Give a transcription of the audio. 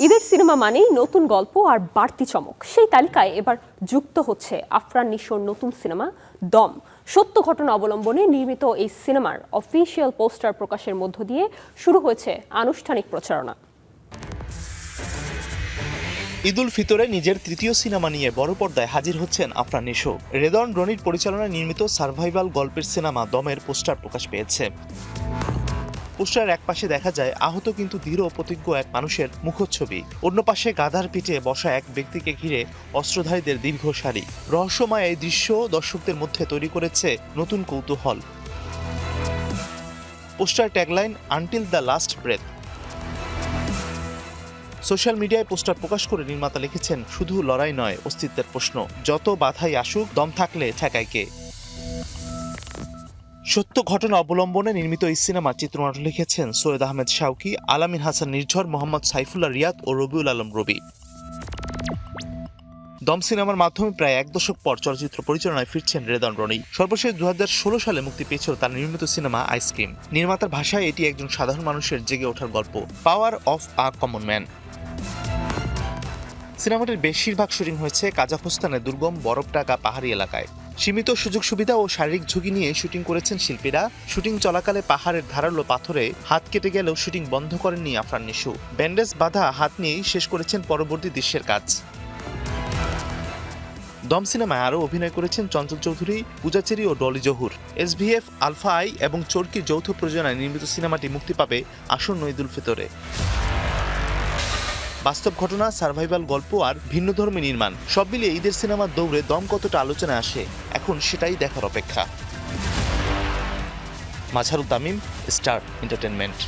ঈদের সিনেমা মানেই নতুন গল্প আর বাড়তি চমক। সেই তালিকায় এবার যুক্ত হচ্ছে আফরান নিশোর নতুন সিনেমা দম। সত্য ঘটনা অবলম্বনে নির্মিত এই সিনেমার অফিসিয়াল পোস্টার প্রকাশের মধ্য দিয়ে শুরু হয়েছে আনুষ্ঠানিক প্রচারণা। ঈদুল ফিতরে নিজের তৃতীয় সিনেমা নিয়ে বড় পর্দায় হাজির হচ্ছেন আফরান নিশো। রেদন রনির পরিচালনায় নির্মিত সার্ভাইভাল গল্পের সিনেমা দমের পোস্টার প্রকাশ পেয়েছে। পোস্টারের এক পাশে দেখা যায় আহত কিন্তু দৃঢ় প্রতিজ্ঞ এক মানুষের মুখচ্ছবি, অন্য পাশে গাধার পিঠে বসা এক ব্যক্তিকে ঘিরে অস্ত্রধারীদের দীর্ঘ সারি। রহস্যময় এই দৃশ্য দর্শকদের মধ্যে তৈরি করেছে নতুন কৌতূহল। Poster tagline until the last breadth. Social মিডিয়ায় পোস্টার প্রকাশ করে নির্মাতা লিখেছেন, শুধু লড়াই নয়, অস্তিত্বের প্রশ্ন। যত বাধাই আসুক, দম থাকলে ঠেকায় কে। সত্য ঘটনা অবলম্বনে নির্মিত এই সিনেমার চিত্রনাট্য লিখেছেন সৈয়দ আহমেদ শাওকি, আলামিন হাসান নির্ঝর, মোহাম্মদ সাইফুল্লাহ রিয়াদ ও রবিউল আলম রবি। দম সিনেমার মাধ্যমে প্রায় এক দশক পর চলচ্চিত্র পরিচালনায় ফিরছেন রেদন রনি। সর্বশেষ 2016 সালে মুক্তি পেয়েছিল তার নির্মিত সিনেমা আইসক্রিম। নির্মাতার ভাষায় এটি একজন সাধারণ মানুষের জেগে ওঠার গল্প, power of a common man. সিনেমাটির বেশিরভাগ শুটিং হয়েছে কাজাখস্তানের দুর্গম বরফ ঢাকা পাহাড়ি এলাকায়। সীমিত সুযোগ সুবিধা ও শারীরিক ঝুঁকি নিয়ে শুটিং করেছেন শিল্পীরা। শুটিং চলাকালে পাহাড়ের ধারালো পাথরে হাত কেটে গেলেও শুটিং বন্ধ করেননি আফরান নিশো। ব্যান্ডেজ বাঁধা হাত নিয়েই শেষ করেছেন পরবর্তী দৃশ্যের কাজ। দম সিনেমায় আরও অভিনয় করেছেন চঞ্চল চৌধুরী, পূজা চেরি ও Dolly Johur. SVF, alpha I এবং চরকির যৌথ প্রযোজনায় নির্মিত সিনেমাটি মুক্তি পাবে আসন্ন ঈদুল ফিতরে। বাস্তব ঘটনা, সার্ভাইভাল গল্প আর ভিন্ন ধর্মী নির্মাণ, সব মিলিয়ে ঈদের সিনেমার দৌড়ে দম কতটা আলোচনায় আসে এখন সেটাই দেখার অপেক্ষা। Mazharul Tamim, star entertainment.